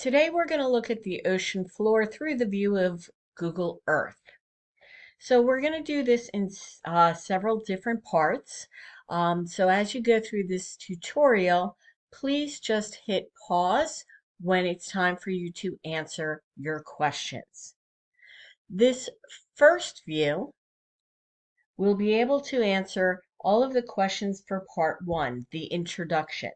Today we're going to look at the ocean floor through the view of Google Earth. So we're going to do this in several different parts. So as you go through this tutorial, please just hit pause when it's time for you to answer your questions. This first view will be able to answer all of the questions for part one, the introduction.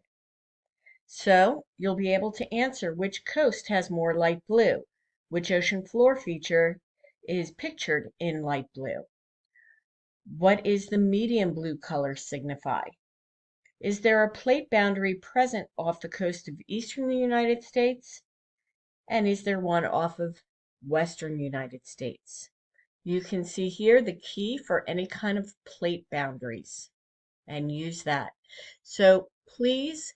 So you'll be able to answer which coast has more light blue, which ocean floor feature is pictured in light blue. What is the medium blue color signify? Is there a plate boundary present off the coast of eastern United States? And is there one off of western United States? You can see here the key for any kind of plate boundaries and use that. So please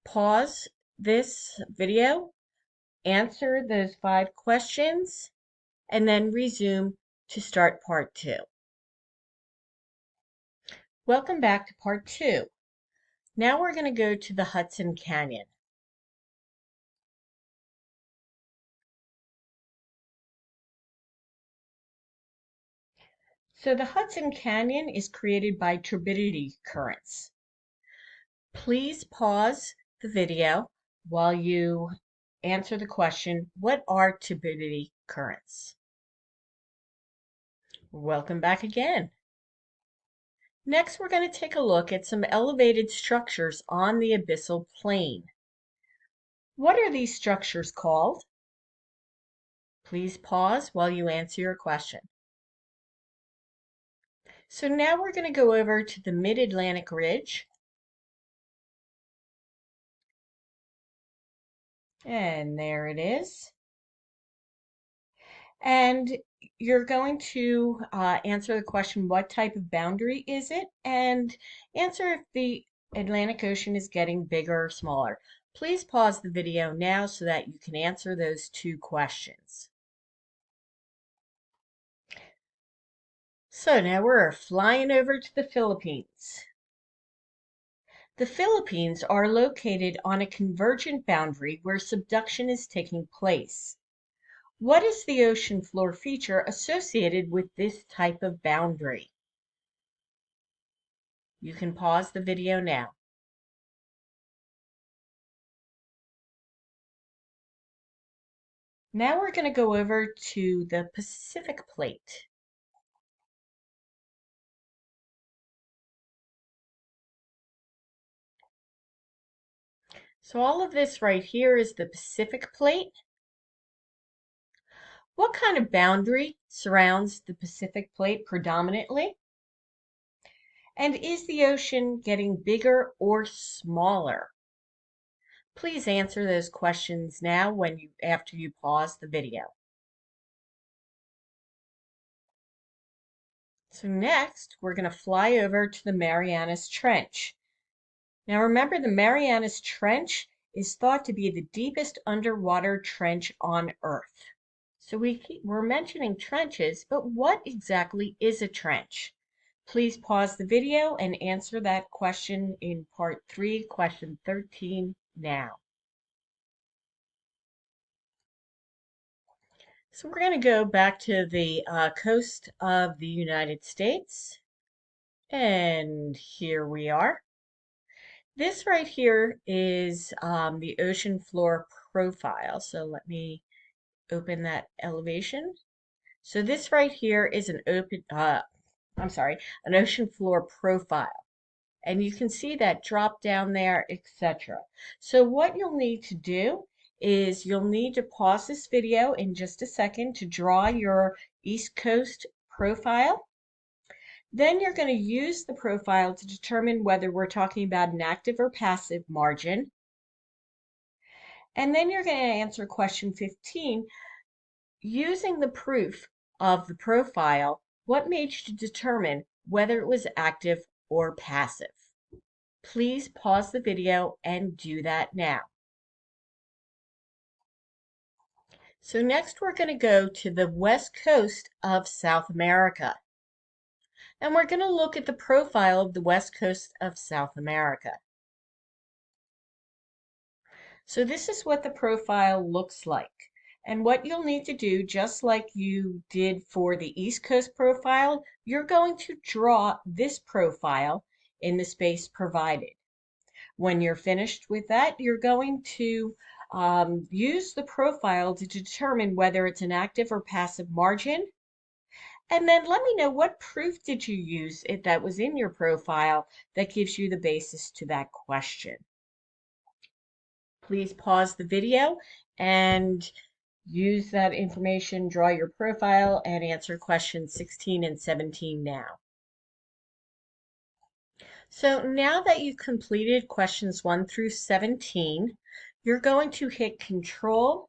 pause this video, answer those 5 questions, and then resume to start part 2. Welcome back to part 2. Now we're going to go to the Hudson Canyon. So the Hudson Canyon is created by turbidity currents. Please pause the video while you answer the question, what are turbidity currents? Welcome back again. Next, we're going to take a look at some elevated structures on the abyssal plain. What are these structures called? Please pause while you answer your question. So now we're going to go over to the Mid-Atlantic Ridge. And there it is. And you're going to answer the question, what type of boundary is it? And answer if the Atlantic Ocean is getting bigger or smaller. Please pause the video now so that you can answer those 2 questions. So now we're flying over to the Philippines. The Philippines are located on a convergent boundary where subduction is taking place. What is the ocean floor feature associated with this type of boundary? You can pause the video now. Now we're going to go over to the Pacific Plate. So all of this right here is the Pacific Plate. What kind of boundary surrounds the Pacific Plate predominantly? And is the ocean getting bigger or smaller? Please answer those questions now after you pause the video. So next, we're going to fly over to the Marianas Trench. Now remember, the Marianas Trench is thought to be the deepest underwater trench on Earth. So we're mentioning trenches, but what exactly is a trench? Please pause the video and answer that question in part 3, question 13 now. So we're going to go back to the coast of the United States. And here we are. This right here is the ocean floor profile. So let me open that elevation. So this right here is an an ocean floor profile. And you can see that drop down there, etc. So what you'll need to do is you'll need to pause this video in just a second to draw your East Coast profile. Then you're going to use the profile to determine whether we're talking about an active or passive margin. And then you're going to answer question 15 using the proof of the profile. What made you determine whether it was active or passive? Please pause the video and do that now. So next we're going to go to the west coast of South America. And we're going to look at the profile of the west coast of South America. So this is what the profile looks like. And what you'll need to do, just like you did for the East Coast profile, you're going to draw this profile in the space provided. When you're finished with that, you're going to use the profile to determine whether it's an active or passive margin. And then let me know, what proof did you use that was in your profile that gives you the basis to that question. Please pause the video and use that information, draw your profile, and answer questions 16 and 17 now. So now that you've completed questions 1 through 17, you're going to hit Control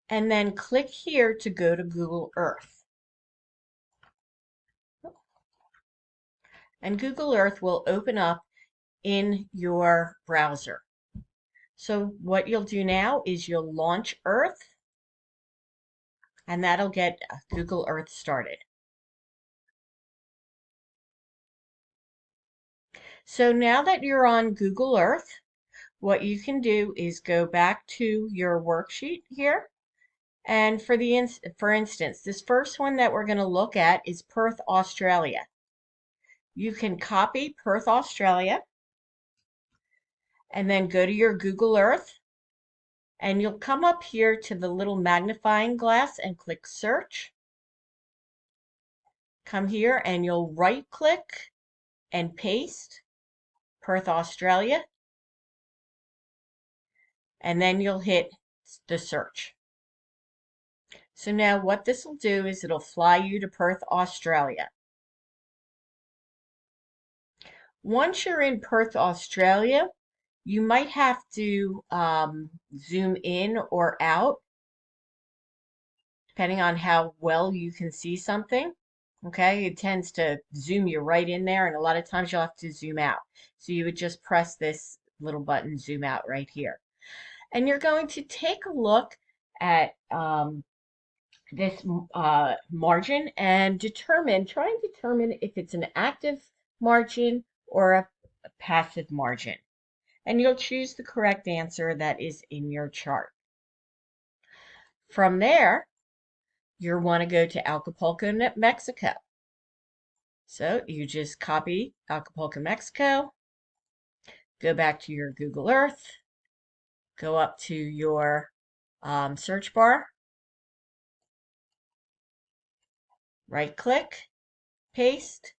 and then click here to go to Google Earth. And Google Earth will open up in your browser. So what you'll do now is you'll launch Earth, and that'll get Google Earth started. So now that you're on Google Earth, what you can do is go back to your worksheet here. And for instance, this first one that we're going to look at is Perth, Australia. You can copy Perth, Australia, and then go to your Google Earth, and you'll come up here to the little magnifying glass and click Search. Come here and you'll right click and paste Perth, Australia, and then you'll hit the search. So now what this will do is it'll fly you to Perth, Australia. Once you're in Perth, Australia, you might have to zoom in or out, depending on how well you can see something. Okay, it tends to zoom you right in there, and a lot of times you'll have to zoom out. So you would just press this little button, zoom out right here. And you're going to take a look at this margin and try and determine if it's an active margin or a passive margin. And you'll choose the correct answer that is in your chart. From there, you'll want to go to Acapulco, Mexico. So you just copy Acapulco, Mexico, go back to your Google Earth, go up to your search bar, right click, paste,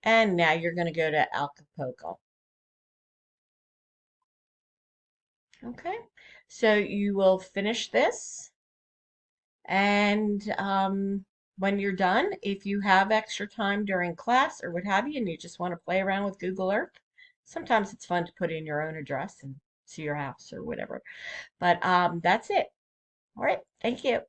and now you're going to go to Acapulco. Okay, so you will finish this, and when you're done, if you have extra time during class or what have you, and you just want to play around with Google Earth, sometimes it's fun to put in your own address and see your house or whatever. But that's it. All right, thank you.